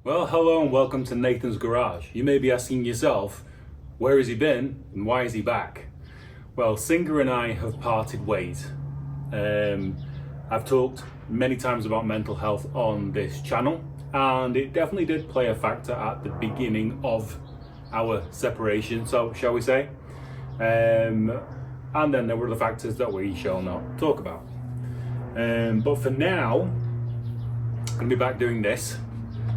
Well, hello and welcome to Nathan's Garage. You may be asking yourself, where has he been and why is he back? Well, Singer and I have parted ways. I've talked many times about mental health on this channel, and it definitely did play a factor at the beginning of our separation, so shall we say. And then there were the factors that we shall not talk about. But for now, I'm going to be back doing this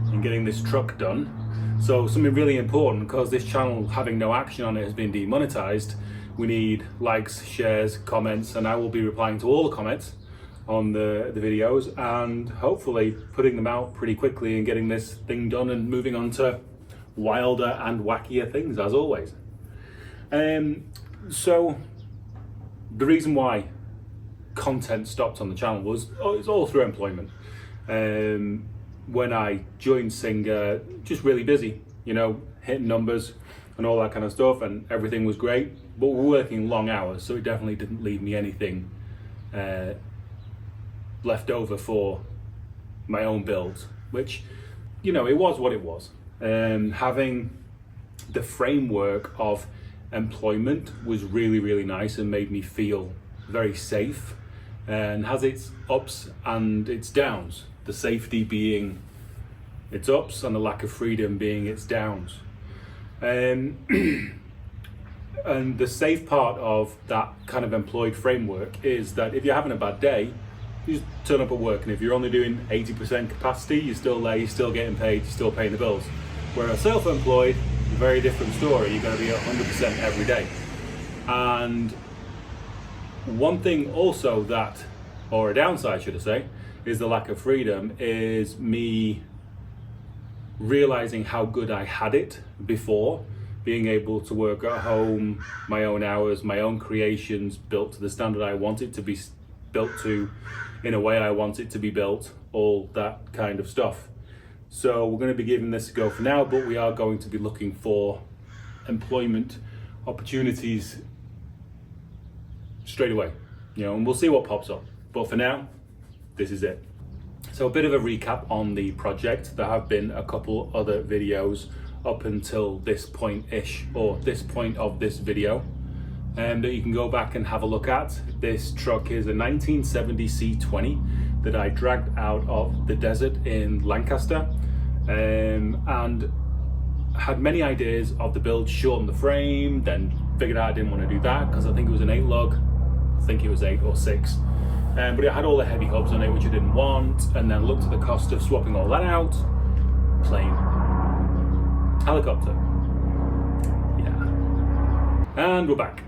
and getting this truck done. So something really important, because this channel having no action on it has been demonetized. We need likes, shares, comments, and I will be replying to all the comments on the videos and hopefully putting them out pretty quickly and getting this thing done and moving on to wilder and wackier things as always. So the reason why content stopped on the channel was it's all through employment. When I joined Singer, just really busy, hitting numbers and all that kind of stuff, and everything was great, but we're working long hours, so it definitely didn't leave me anything left over for my own builds, which, it was what it was. Having the framework of employment was really, really nice and made me feel very safe, and has its ups and its downs. The safety being its ups and the lack of freedom being its downs. And the safe part of that kind of employed framework is that if you're having a bad day, you just turn up at work, and if you're only doing 80% capacity, you're still there, you're still getting paid, you're still paying the bills. Whereas self-employed, a very different story. You're going to be 100% every day. And one thing also that, or a downside should I say, is the lack of freedom, is me realizing how good I had it before, being able to work at home, my own hours, my own creations, built to the standard I want it to be built to, in a way I want it to be built, all that kind of stuff. So we're going to be giving this a go for now, but we are going to be looking for employment opportunities straight away, and we'll see what pops up. But for now, this is it. So a bit of a recap on the project. There have been a couple other videos up until this point-ish, or this point of this video, that you can go back and have a look at. This truck is a 1970 C20 that I dragged out of the desert in Lancaster, and had many ideas of the build, shorten the frame, then figured out I didn't want to do that because I think it was an 8 lug, I think it was 8 or 6. But it had all the heavy hubs on it, which I didn't want, and then looked at the cost of swapping all that out. Plane. Helicopter. Yeah. And we're back.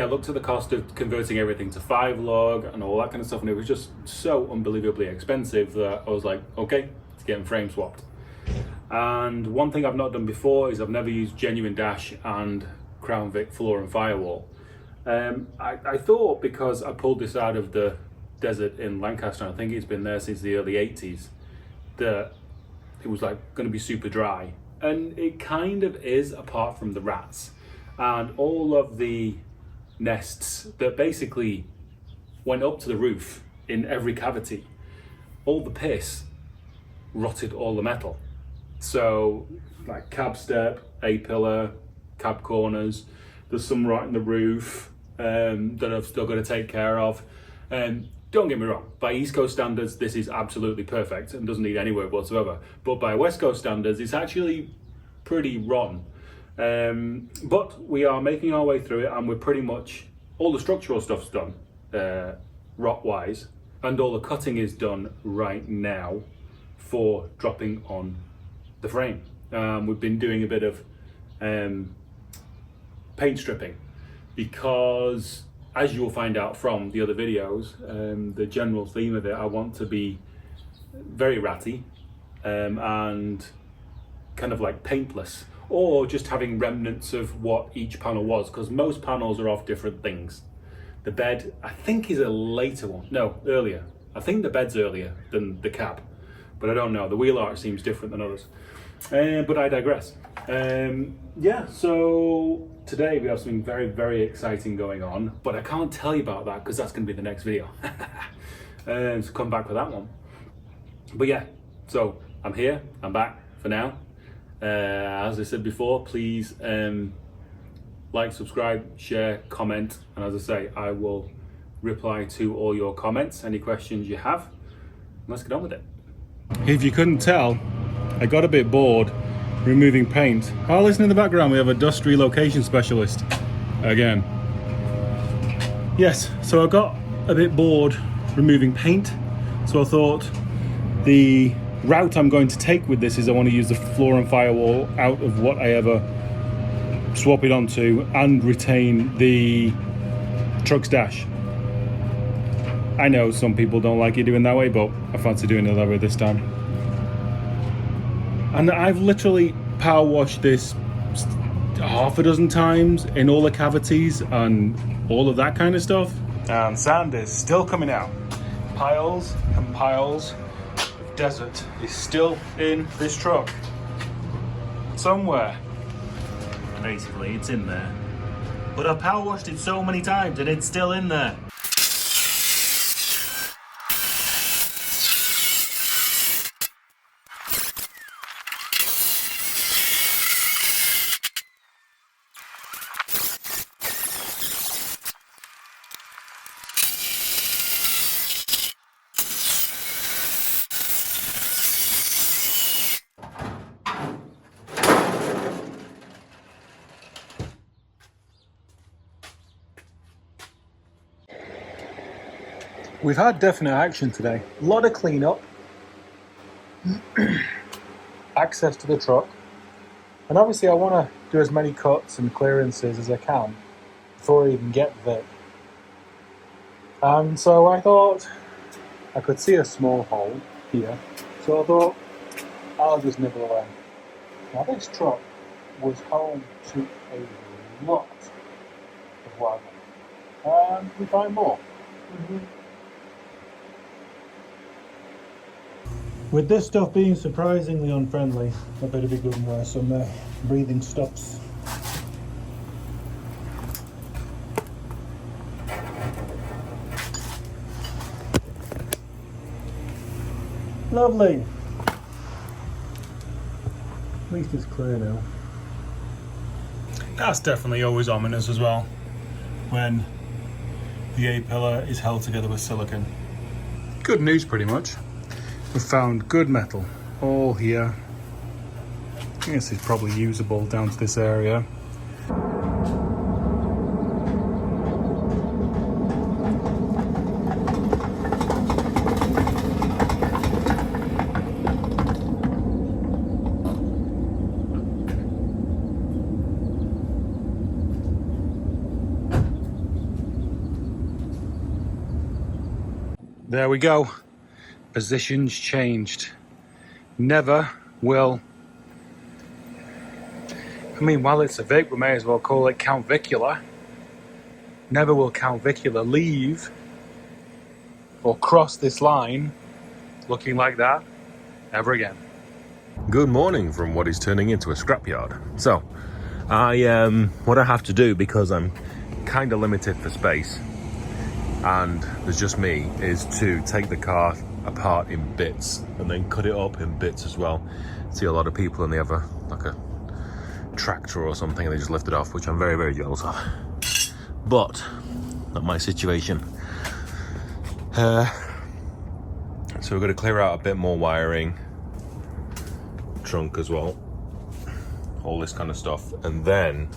Looked at the cost of converting everything to 5 lug and all that kind of stuff, and it was just so unbelievably expensive that I was like, okay, it's getting frame swapped. And one thing I've not done before is I've never used genuine dash and Crown Vic floor and firewall. I thought, because I pulled this out of the desert in Lancaster, and I think it's been there since the early 80s, that it was like going to be super dry. And it kind of is, apart from the rats and all of the nests that basically went up to the roof in every cavity. All the piss rotted all the metal. So like cab step, A-pillar, cab corners, there's some rot in the roof that I've still got to take care of. Don't get me wrong, by East Coast standards, this is absolutely perfect and doesn't need any work whatsoever. But by West Coast standards, it's actually pretty rotten. But we are making our way through it, and we're pretty much, all the structural stuff's done, rot-wise, and all the cutting is done right now for dropping on the frame. We've been doing a bit of paint stripping, because as you will find out from the other videos, the general theme of it, I want to be very ratty and kind of like paintless, or just having remnants of what each panel was, because most panels are off different things. The bed, I think, is a later one. No, earlier. I think the bed's earlier than the cab, but I don't know. The wheel arch seems different than others. But I digress. So today we have something very, very exciting going on, but I can't tell you about that because that's going to be the next video. So come back for that one. But yeah, so I'm here, I'm back for now. As I said before, please like, subscribe, share, comment, and as I say, I will reply to all your comments, any questions you have. Let's get on with it. If you couldn't tell, I got a bit bored removing paint. Oh, listen in the background, we have a dust relocation specialist again. Yes, so I got a bit bored removing paint, so I thought the route I'm going to take with this is I want to use the floor and firewall out of what I ever swap it onto and retain the truck's dash. I know some people don't like it doing that way, but I fancy doing it that way this time. And I've literally power washed this half a dozen times in all the cavities and all of that kind of stuff. And sand is still coming out. Piles and piles of desert is still in this truck. Somewhere. Basically, it's in there. But I power washed it so many times and it's still in there. We've had definite action today. A lot of cleanup, access to the truck, and obviously I want to do as many cuts and clearances as I can before I even get there. And so I thought I could see a small hole here, so I thought I'll just nibble away. Now this truck was home to a lot of wire, and we find more. With this stuff being surprisingly unfriendly, I better be good and wear some breathing stops. Lovely! At least it's clear now. That's definitely always ominous as well, when the A-pillar is held together with silicone. Good news pretty much. We found good metal all here. I guess it's probably usable down to this area. There we go. Positions changed. Never will. I mean, while it's a Vic, we may as well call it Count Vicula. Never will Count Vicula leave or cross this line looking like that ever again. Good morning from what is turning into a scrapyard. So, what I have to do, because I'm kind of limited for space and there's just me, is to take the car apart in bits and then cut it up in bits as well. See a lot of people and they have like a tractor or something and they just lift it off, which I'm very, very jealous of. But not my situation. So we're going to clear out a bit more wiring, trunk as well, all this kind of stuff, and then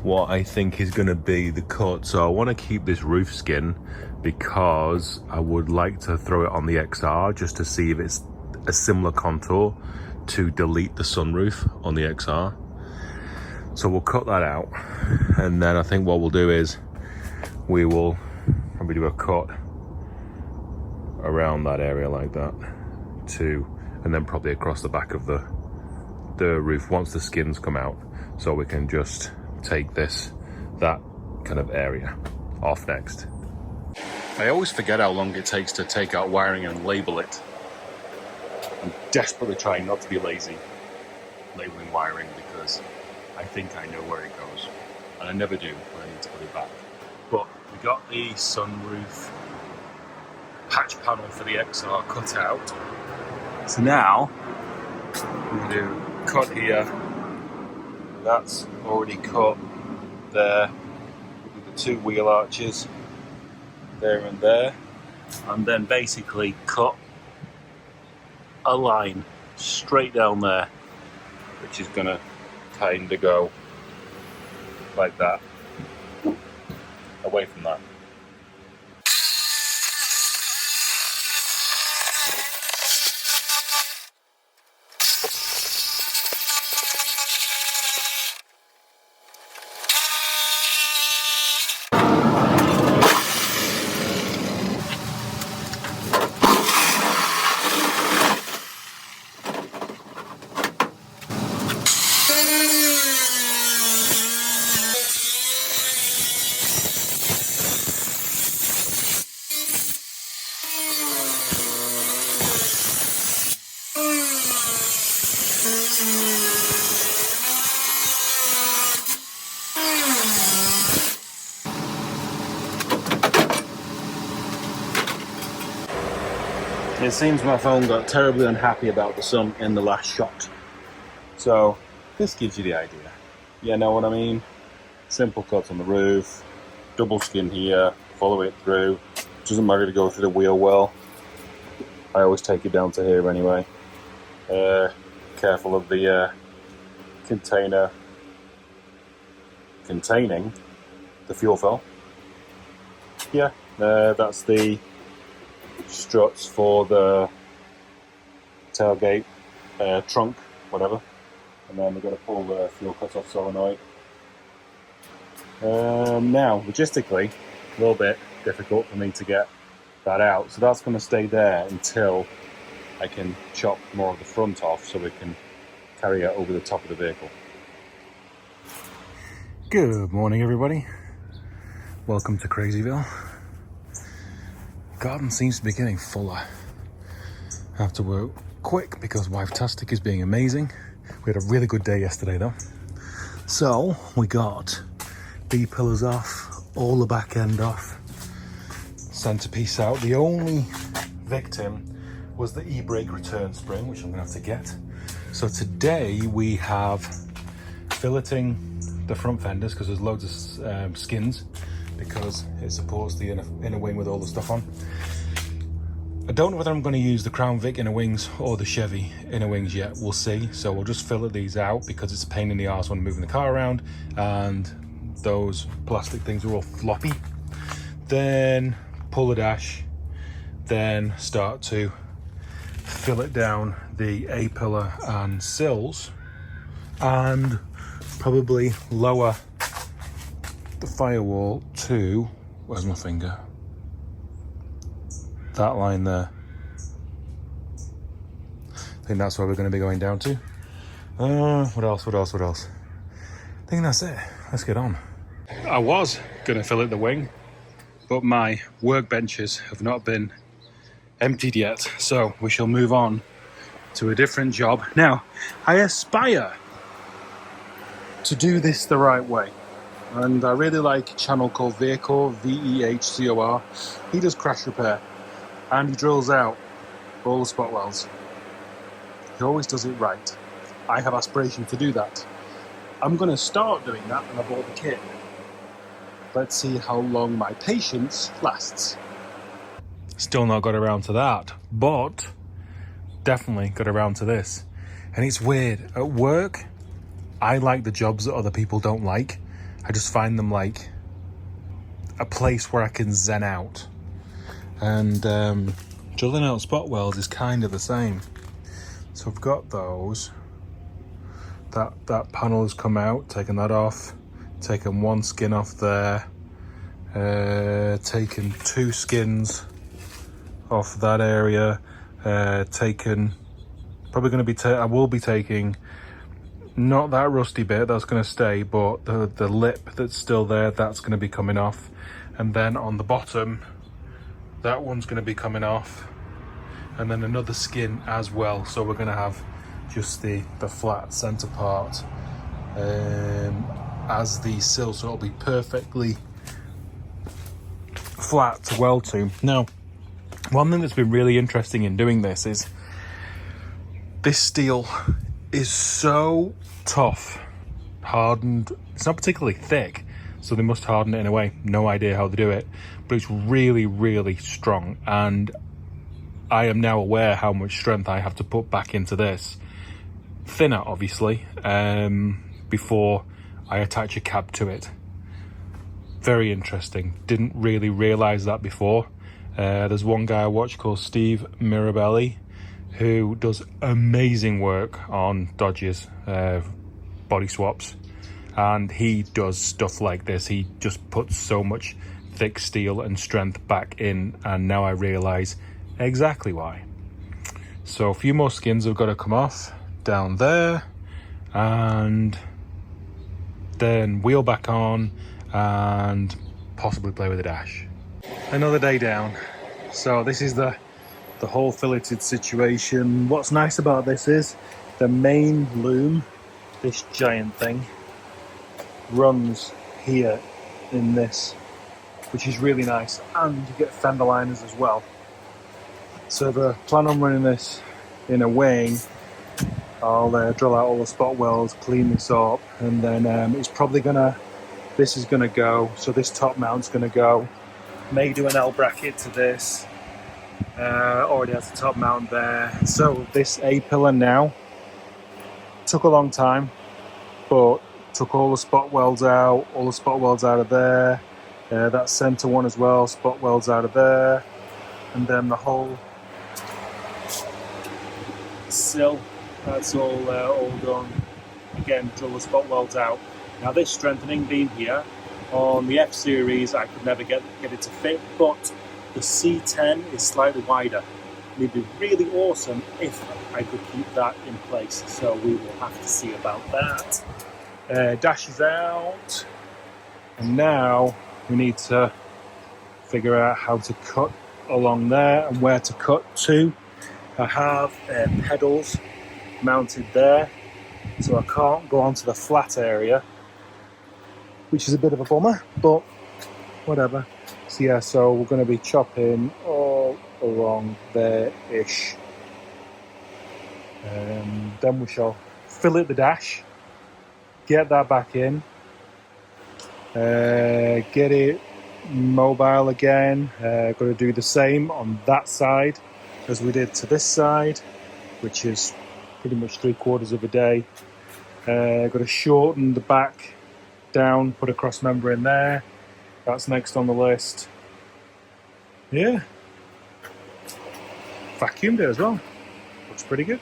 what I think is going to be the cut. So I want to keep this roof skin because I would like to throw it on the XR just to see if it's a similar contour to delete the sunroof on the XR. So we'll cut that out, and then I think what we'll do is we will probably do a cut around that area like that too, and then probably across the back of the roof once the skins come out, so we can just take that kind of area off next. I always forget how long it takes to take out wiring and label it. I'm desperately trying not to be lazy labeling wiring because I think I know where it goes, and I never do when I need to put it back. But we got the sunroof patch panel for the XR cut out, so now I'm going to cut here. That's already cut there. With the two wheel arches there and there. And then basically cut a line straight down there, which is going to kind of go like that, away from that. It seems my phone got terribly unhappy about the sun in the last shot. So this gives you the idea. You know what I mean? Simple cuts on the roof, double skin here, follow it through. Doesn't matter to go through the wheel well. I always take it down to here anyway. Careful of the container containing the fuel cell. Yeah, that's the struts for the tailgate, trunk, whatever. And then we've got to pull the fuel cut-off solenoid. Now, logistically, a little bit difficult for me to get that out. So that's going to stay there until I can chop more of the front off so we can carry it over the top of the vehicle. Good morning, everybody. Welcome to Crazyville. Garden seems to be getting fuller. I have to work quick because Wife-tastic is being amazing. We had a really good day yesterday though. So we got B-pillars off, all the back end off, centerpiece out. The only victim was the e-brake return spring, which I'm gonna have to get. So today we have filleting the front fenders because there's loads of skins because it supports the inner wing with all the stuff on. I don't know whether I'm going to use the Crown Vic inner wings or the Chevy inner wings yet. We'll see. So we'll just fillet these out because it's a pain in the arse when moving the car around and those plastic things are all floppy. Then pull the dash, then start to fillet down the A-pillar and sills and probably lower the firewall to, where's my finger? That line there. I think that's where we're going to be going down to. What else? I think that's it. Let's get on. I was going to fillet the wing, but my workbenches have not been emptied yet, so we shall move on to a different job. Now, I aspire to do this the right way. And I really like a channel called Vehcor, V-E-H-C-O-R. He does crash repair and he drills out all the spot welds. He always does it right. I have aspiration to do that. I'm going to start doing that when I bought the kit. Let's see how long my patience lasts. Still not got around to that, but definitely got around to this. And it's weird. At work, I like the jobs that other people don't like. I just find them like a place where I can zen out. And drilling out spot welds is kind of the same. So I've got those. That panel has come out, taken that off, taken one skin off there, taken two skins off that area, taken, probably going to be, I will be taking not that rusty bit, that's going to stay, but the lip that's still there, that's going to be coming off. And then on the bottom, that one's going to be coming off. And then another skin as well. So we're going to have just the flat center part as the sill. So it'll be perfectly flat to weld to. Now, one thing that's been really interesting in doing this is This steel is so tough, hardened. It's not particularly thick, so they must harden it in a way. No idea how they do it, but it's really, really strong. And I am now aware how much strength I have to put back into this. Thinner, obviously, before I attach a cab to it. Very interesting. Didn't really realise that before. There's one guy I watch called Steve Mirabelli who does amazing work on Dodges body swaps, and he does stuff like this. He just puts so much thick steel and strength back in, and now I realise exactly why. So a few more skins have got to come off down there, and then wheel back on and possibly play with the dash. Another day down. So this is the whole filleted situation. What's nice about this is the main loom, this giant thing, runs here in this, which is really nice, and you get fender liners as well. So the plan on running this in a weighing, I'll drill out all the spot welds, clean this up, and then it's probably this is gonna go, so this top mount's gonna go. May do an L bracket to this. Already has the top mount there. So this A-pillar now took a long time, but took all the spot welds out of there. That center one as well, spot welds out of there, and then the whole sill, that's all done. Again, drill the spot welds out. Now this strengthening beam here on the F series, I could never get it to fit, but the C10 is slightly wider. It'd be really awesome if I could keep that in place, so we will have to see about that. Dash is out, and now we need to figure out how to cut along there and where to cut to. I have pedals mounted there, so I can't go onto the flat area, which is a bit of a bummer, but whatever. So yeah, so we're going to be chopping all along there-ish. Then we shall fillet the dash, get that back in, get it mobile again. Got to do the same on that side as we did to this side, which is pretty much 3/4 of a day. Got to shorten the back down, put a cross member in there. That's next on the list. Yeah. Vacuumed it as well. Looks pretty good.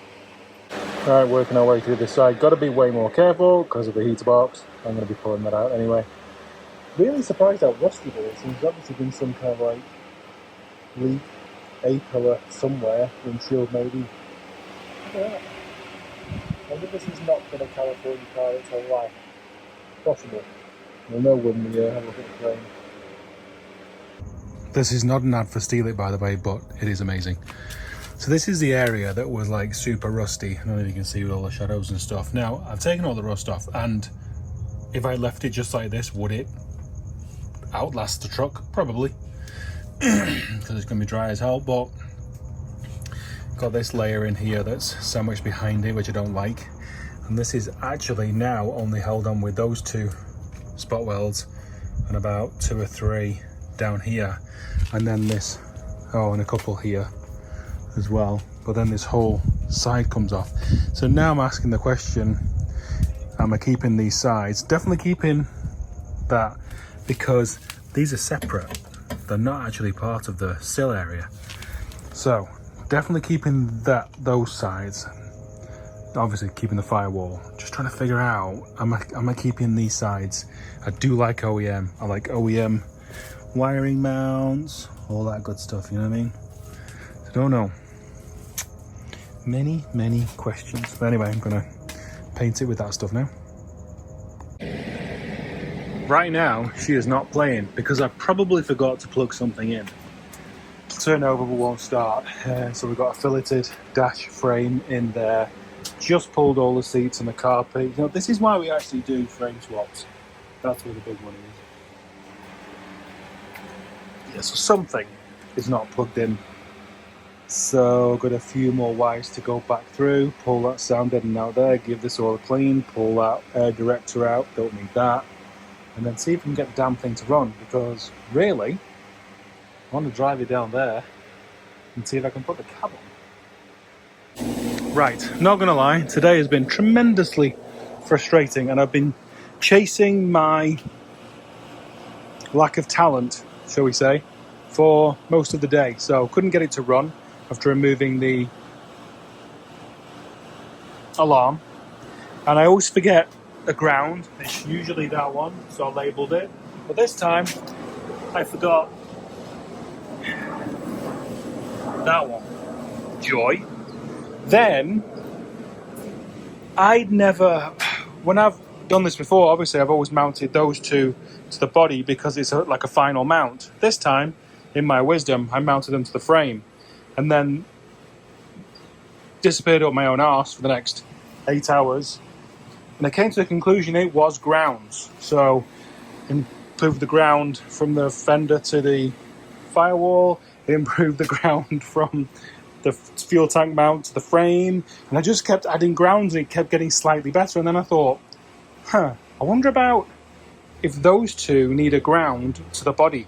Alright, working our way through this side. Got to be way more careful because of the heater box. I'm going to be pulling that out anyway. Really surprised how rusty it is. There's obviously been some kind of like leak, A-pillar somewhere, windshield maybe. Look at that. I wonder if this has not been a California car its whole life. Possible. We'll know when we have a look at the plane. This is not an ad for Steal It, by the way, but it is amazing. So this is the area that was like super rusty. I don't know if you can see with all the shadows and stuff. Now, I've taken all the rust off, and if I left it just like this, would it outlast the truck? Probably. Because it's going to be dry as hell, but got this layer in here that's sandwiched behind it, which I don't like. And this is actually now only held on with those two spot welds and about 2 or 3 down here, and then this, and a couple here as well, but then this whole side comes off. So now I'm asking the question, am I keeping these sides? Definitely keeping that, because these are separate. They're not actually part of the sill area. So definitely keeping those sides. Obviously keeping the firewall. Just trying to figure out, am I keeping these sides? I do like OEM. I like OEM wiring mounts, all that good stuff, you know what I mean? I don't know. Many questions. But anyway, I'm gonna paint it with that stuff now. Right now, she is not playing because I probably forgot to plug something in. Turn over but won't start. So we've got a filleted dash frame in there. Just pulled all the seats and the carpet. You know, this is why we actually do frame swaps. That's where the big money is. Yeah, so something is not plugged in So got a few more wires to go back through, pull that sound in and out there, give this all a clean, pull that air director out, don't need that, and then see if we can get the damn thing to run, because really, I want to drive it down there and see if I can put the cab on. Right, not gonna lie, today has been tremendously frustrating, and I've been chasing my lack of talent, shall we say, for most of the day. So couldn't get it to run after removing the alarm. And I always forget the ground. It's usually that one, so I labelled it. But this time, I forgot that one. Joy. Then, when I've done this before, obviously I've always mounted those two to the body because it's like a final mount. This time, in my wisdom, I mounted them to the frame and then disappeared up my own arse for the next 8 hours. And I came to the conclusion it was grounds. So, improved the ground from the fender to the firewall, improved the ground from the fuel tank mount to the frame, and I just kept adding grounds and it kept getting slightly better. And then I thought, I wonder about if those two need a ground to the body.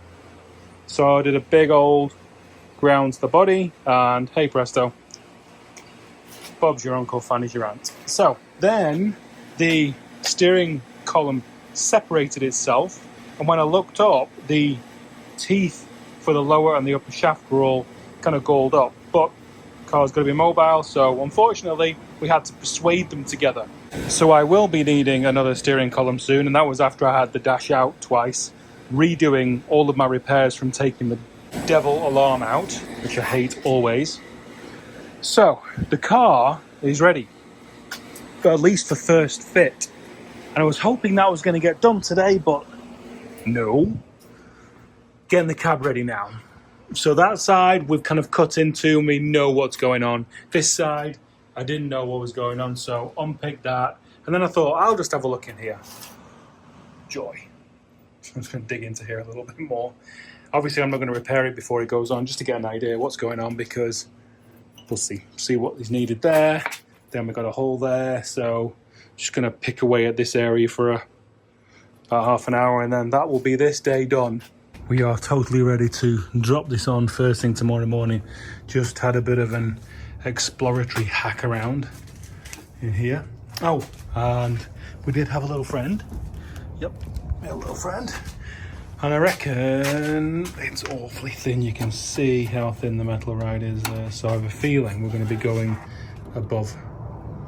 So I did a big old ground to the body, and hey presto, Bob's your uncle, Fanny's your aunt. So then the steering column separated itself, and when I looked up, the teeth for the lower and the upper shaft were all kind of galled up. But the car's got to be mobile, so unfortunately we had to persuade them together. So I will be needing another steering column soon, and that was after I had the dash out twice, redoing all of my repairs from taking the devil alarm out, which I hate always. So the car is ready, at least for first fit. And I was hoping that was going to get done today, but no. Getting the cab ready now. So that side we've kind of cut into and we know what's going on. This side, I didn't know what was going on, so unpicked that. And then I thought, I'll just have a look in here. Joy. I'm just going to dig into here a little bit more. Obviously, I'm not going to repair it before it goes on, just to get an idea what's going on, because we'll see what is needed there. Then we've got a hole there, so just going to pick away at this area for about half an hour, and then that will be this day done. We are totally ready to drop this on first thing tomorrow morning. Just had a bit of an exploratory hack around in here. Oh, and we did have a little friend. Yep, a little friend. And I reckon it's awfully thin. You can see how thin the metal ride is there. So I have a feeling we're going to be going above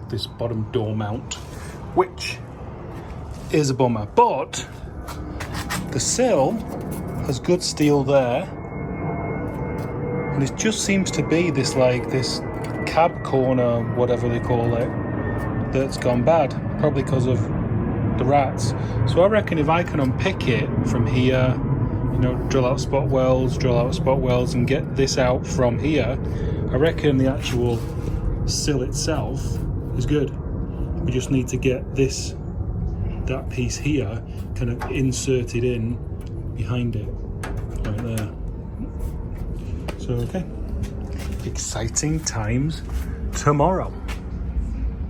this bottom door mount, which is a bummer. But the sill has good steel there, and it just seems to be this cab corner, whatever they call it, that's gone bad, probably because of the rats. So I reckon if I can unpick it from here, drill out spot welds and get this out from here, I reckon the actual sill itself is good. We just need to get that piece here kind of inserted in behind it, right there. So okay, exciting times tomorrow.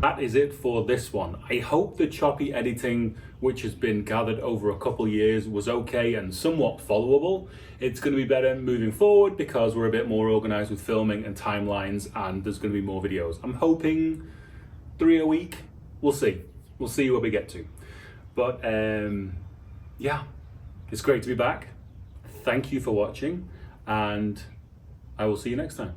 That is it for this one. I hope the choppy editing, which has been gathered over a couple years, was okay and somewhat followable. It's going to be better moving forward because we're a bit more organized with filming and timelines, and there's going to be more videos. I'm hoping 3 a week. We'll see where we get to. But yeah, it's great to be back. Thank you for watching, and I will see you next time.